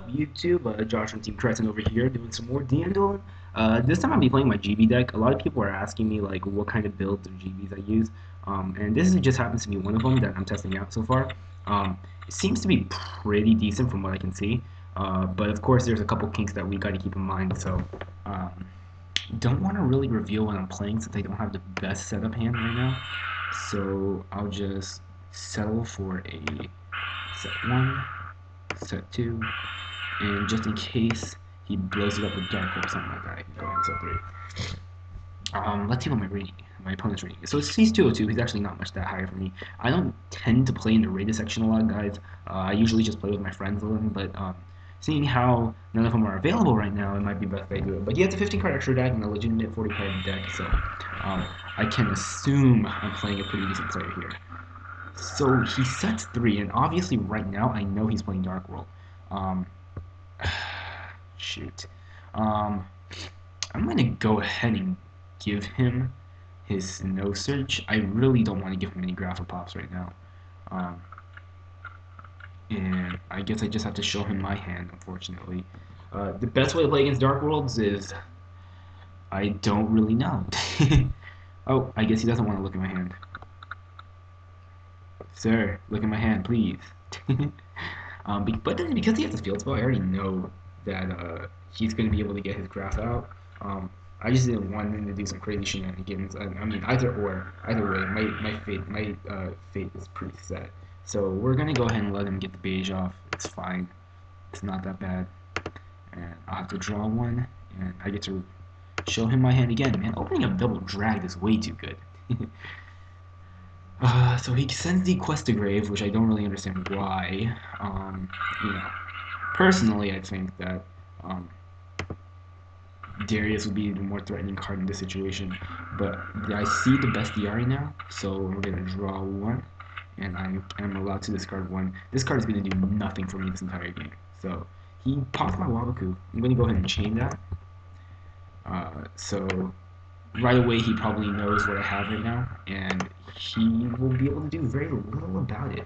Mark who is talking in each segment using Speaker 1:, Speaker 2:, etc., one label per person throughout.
Speaker 1: YouTube? Josh from Team Crescent over here doing some more D&D. This time I'll be playing my GB deck. A lot of people are asking me like what kind of builds of GBs I use, and this just happens to be one of them that I'm testing out so far. It seems to be pretty decent from what I can see, but of course there's a couple kinks that we got to keep in mind. So don't want to really reveal what I'm playing since I don't have the best setup hand right now. So I'll just settle for a set 1, set 2, and just in case he blows it up with Dark or something like that, I can go ahead and set 3. Let's see what my opponent's rating is. So he's 202. He's actually not much that higher for me. I don't tend to play in the rated section a lot, guys. I usually just play with my friends a little, but seeing how none of them are available right now, it might be best if I do it. But he has a 15 card extra deck and a legitimate 40 card deck, so I can assume I'm playing a pretty decent player here. So he sets 3, and obviously right now I know he's playing Dark World. Um, shoot. I'm gonna go ahead and give him his Snow Surge. I really don't want to give him any Grapple Pops right now. And I guess I just have to show him my hand, unfortunately. The best way to play against Dark Worlds is I don't really know. Oh, I guess he doesn't want to look at my hand. Sir, look at my hand, please. But then because he has a field spell, I already know that he's going to be able to get his grass out. I just didn't want him to do some crazy shenanigans. I mean, either way, my fate is pretty set. So we're gonna go ahead and let him get the beige off. It's fine. It's not that bad. And I'll have to draw one, and I get to show him my hand again. Man, opening a double drag is way too good. So he sends the Quest to Grave, which I don't really understand why. You know, personally, I think that Darius would be the more threatening card in this situation, but I see the best DRE now, so we're gonna draw one, and I am allowed to discard one. This card is gonna do nothing for me this entire game. So he pops my Wabaku. I'm gonna go ahead and chain that. So right away he probably knows what I have right now, and he will be able to do very little about it.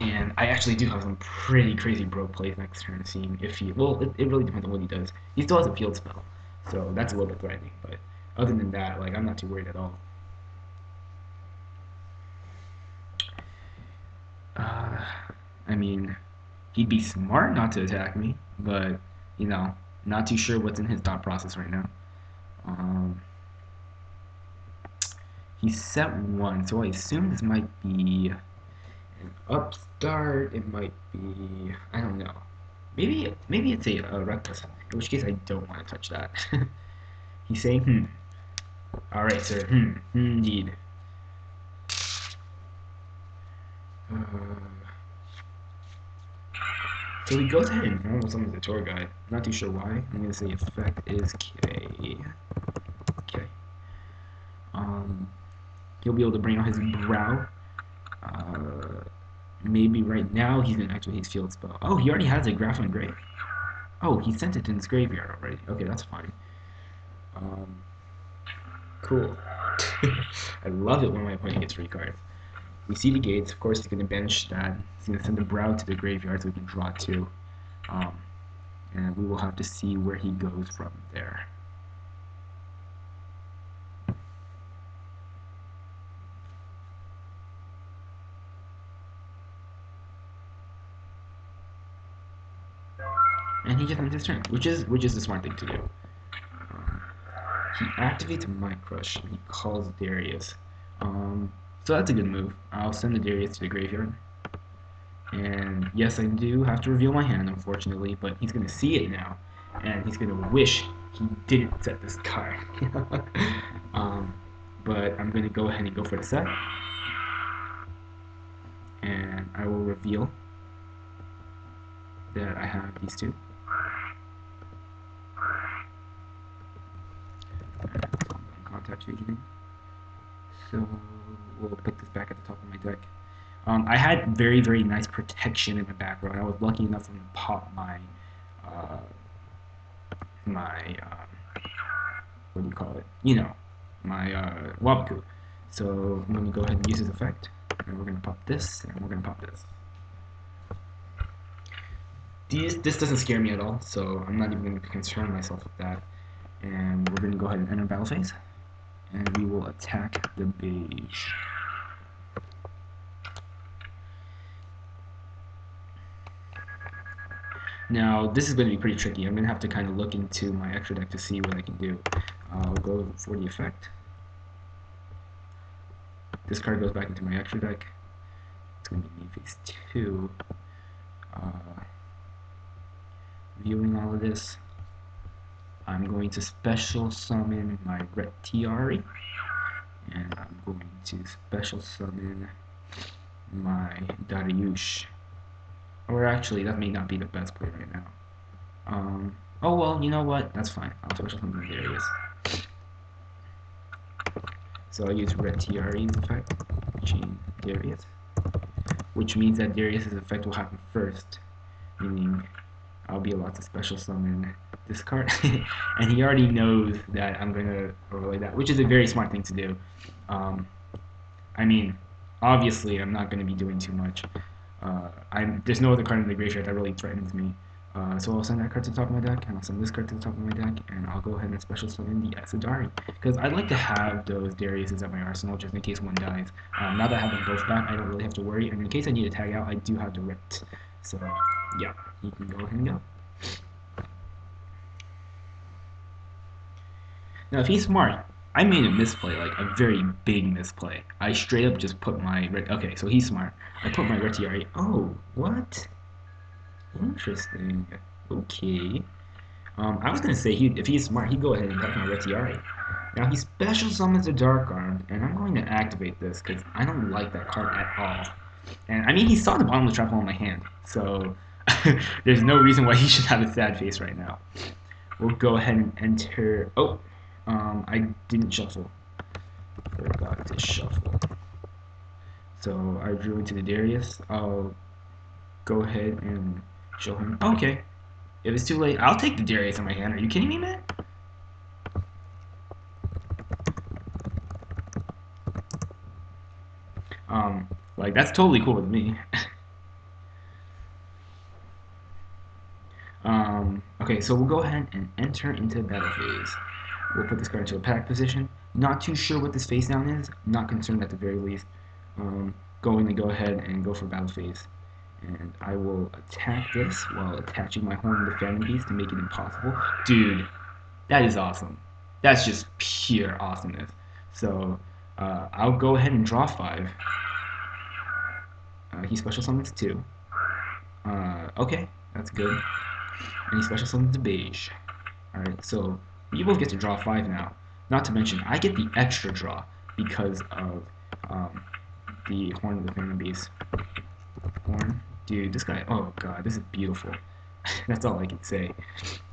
Speaker 1: And I actually do have some pretty crazy broke plays next turn, seeing if he... Well, it really depends on what he does. He still has a field spell, so that's a little bit threatening. But other than that, like, I'm not too worried at all. I mean, he'd be smart not to attack me, but, you know, not too sure what's in his thought process right now. He's set 1, so I assume this might be an upstart. It might be, I don't know. Maybe it's a reckless, in which case I don't want to touch that. He's saying, Alright, sir, indeed. So he goes ahead and normal summons the tour guide. Not too sure why. I'm gonna say effect is K. Okay. He'll be able to bring out his brow. Maybe right now he's gonna activate his field spell. Oh, he already has a Graph on Grave. Oh, he sent it in his graveyard already. Okay, that's fine. Cool. I love it when my opponent gets free cards. We see the gates. Of course, he's going to banish that. He's going to send the brow to the graveyard so we can draw 2. And we will have to see where he goes from there. And he just ends his turn, which is the smart thing to do. He activates My Crush and he calls Darius. So that's a good move. I'll send the Darius to the graveyard. And yes, I do have to reveal my hand, unfortunately, but he's going to see it now, and he's going to wish he didn't set this card. But I'm going to go ahead and go for the set, and I will reveal that I have these two. Contact changing. So we'll put this back at the top of my deck. I had very, very nice protection in the background. I was lucky enough to pop my, what do you call it? You know, my Wabaku. So I'm going to go ahead and use this effect. And we're going to pop this, and we're going to pop this. This doesn't scare me at all, so I'm not even going to concern myself with that. And we're going to go ahead and enter battle phase, and we will attack the beige. Now, this is going to be pretty tricky. I'm going to have to kind of look into my extra deck to see what I can do. I'll go for the effect. This card goes back into my extra deck. It's going to be phase 2. Viewing all of this, I'm going to special summon my Retiari, and I'm going to special summon my Dariush. Or actually, that may not be the best play right now. Oh well, you know what? That's fine. I'll special summon Darius. So I'll use Retiari's effect, chain Darius, which means that Darius's effect will happen first, meaning I'll be allowed to special summon this card, and he already knows that I'm gonna overlay that, which is a very smart thing to do. I mean, obviously, I'm not gonna be doing too much. There's no other card in the graveyard that really threatens me. So I'll send that card to the top of my deck, and I'll send this card to the top of my deck, and I'll go ahead and special summon the Exodari. Because I'd like to have those Dariuses at my arsenal just in case one dies. Now that I have them both back, I don't really have to worry, and in case I need to tag out, I do have the Ret. So, yeah, you can go ahead and go. Now, if he's smart, I made a misplay, like a very big misplay. I straight up just put my okay, so he's smart. I put my Retiari. Oh, what? Interesting. Okay. I was gonna say if he's smart, he'd go ahead and attack my Retiari. Now he special summons a Dark Arm, and I'm going to activate this because I don't like that card at all. And I mean, he saw the bottom of the trap hole in my hand, so there's no reason why he should have a sad face right now. We'll go ahead and enter. Oh, I didn't shuffle. Forgot to shuffle. So I drew into the Darius. I'll go ahead and show him. Okay, if it's too late, I'll take the Darius in my hand. Are you kidding me, man? Like that's totally cool with me. Okay, so we'll go ahead and enter into battle phase. We'll put this card into attack position. Not too sure what this face down is. Not concerned at the very least. Going to go ahead and go for battle phase. And I will attack this while attaching my Horn of the Phantom Beast to make it impossible. Dude, that is awesome. That's just pure awesomeness. So I'll go ahead and draw 5. He special summons 2. Okay, that's good. And he special summons a beige. Alright, so we both get to draw 5 now. Not to mention, I get the extra draw because of the Horn of the Phantom Beast. Horn? Dude, this guy, oh god, this is beautiful. That's all I can say.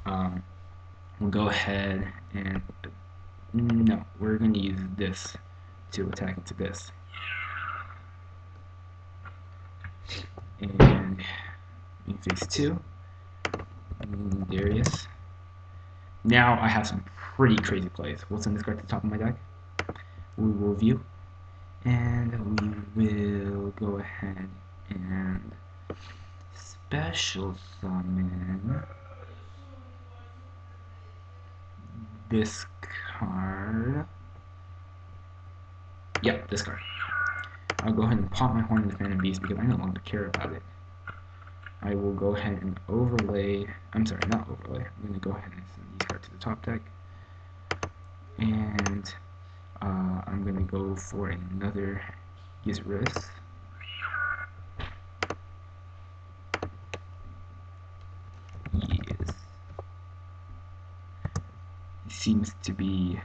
Speaker 1: We'll go ahead and, no, we're going to use this to attack into this. And in phase 2, Darius. Now I have some pretty crazy plays. We'll send this card to the top of my deck. We will view. And we will go ahead and special summon this card. Yep, this card. I'll go ahead and pop my Horn of the Phantom Beast because I no longer care about it. I will go ahead and overlay. I'm sorry, not overlay. I'm going to go ahead and send these cards to the top deck. And I'm going to go for another Gizris. Yes. He seems to be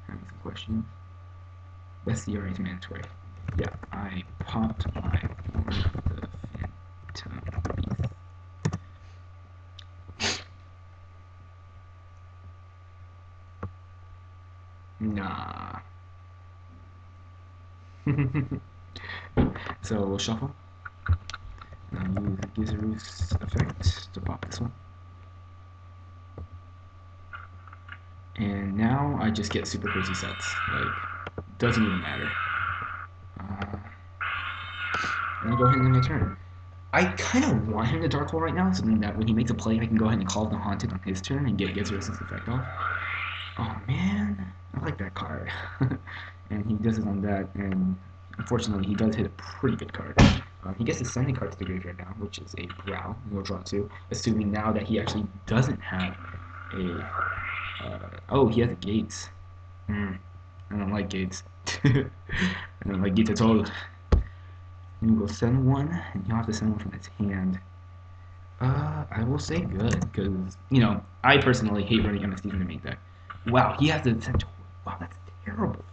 Speaker 1: having some questions. Bestiary is mandatory. Yeah, I popped my Horn of the Phantom Beast. Nah. So we'll shuffle. And use the Gizerus effect to pop this one. And now I just get super crazy sets. Like, doesn't even matter. I'm gonna go ahead and end my turn. I kind of want him to Dark Hole right now, so then that when he makes a play, I can go ahead and call the Haunted on his turn and get Gizer's effect off. Oh man, I like that card. And he does it on that, and unfortunately, he does hit a pretty good card. He gets his sending card to the graveyard now, which is a Growl. We'll draw two, assuming now that he actually doesn't have a. Oh, he has a Gates. Hmm. I don't like Gates. I don't like Gates at all. You go send one, and you have to send one from his hand. I will say good, because, I personally hate running MSDs in the main deck. Wow, he has the Centaur. Wow, that's terrible.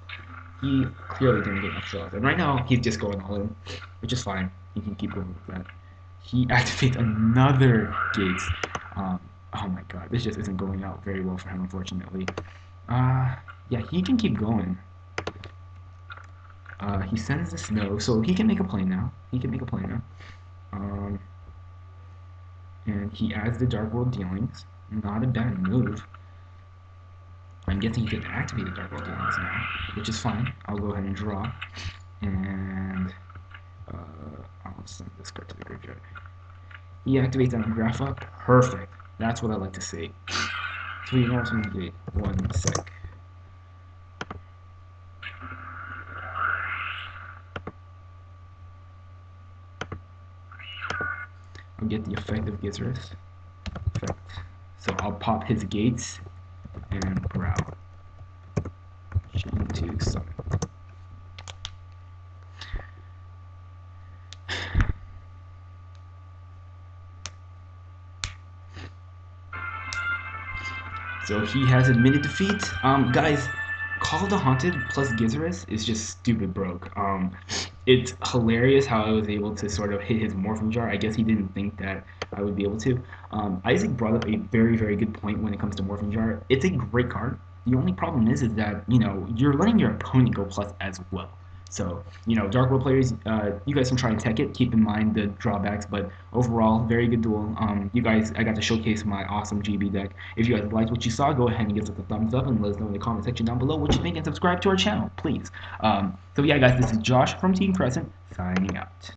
Speaker 1: He clearly didn't get enough draws. And right now, he's just going all in, which is fine. He can keep going with that. He activates another Gates. Um, oh my god, this just isn't going out very well for him, unfortunately. Uh, yeah, he can keep going. He sends the snow, so he can make a play now. He can make a play now. Um, and he adds the Dark World dealings. Not a bad move. I'm guessing he can activate the Dark World dealings now, which is fine. I'll go ahead and draw. And I'll send this card to the graveyard. He activates on Grapha. Perfect. That's what I like to see. So you know what I'm going to get. 1 sec. I'll get the effect of Gizerus. Effect. So I'll pop his gates and growl. Chain to summon. So he has admitted defeat. Guys, Call of the Haunted plus Gizerus is just stupid broke. It's hilarious how I was able to sort of hit his Morphin Jar. I guess he didn't think that I would be able to. Isaac brought up a very, very good point when it comes to Morphin Jar. It's a great card. The only problem is that, you're letting your opponent go plus as well. So, Dark World players, you guys can try and tech it. Keep in mind the drawbacks, but overall, very good duel. You guys, I got to showcase my awesome GB deck. If you guys liked what you saw, go ahead and give us a thumbs up and let us know in the comment section down below what you think and subscribe to our channel, please. So yeah, guys, this is Josh from Team Crescent, signing out.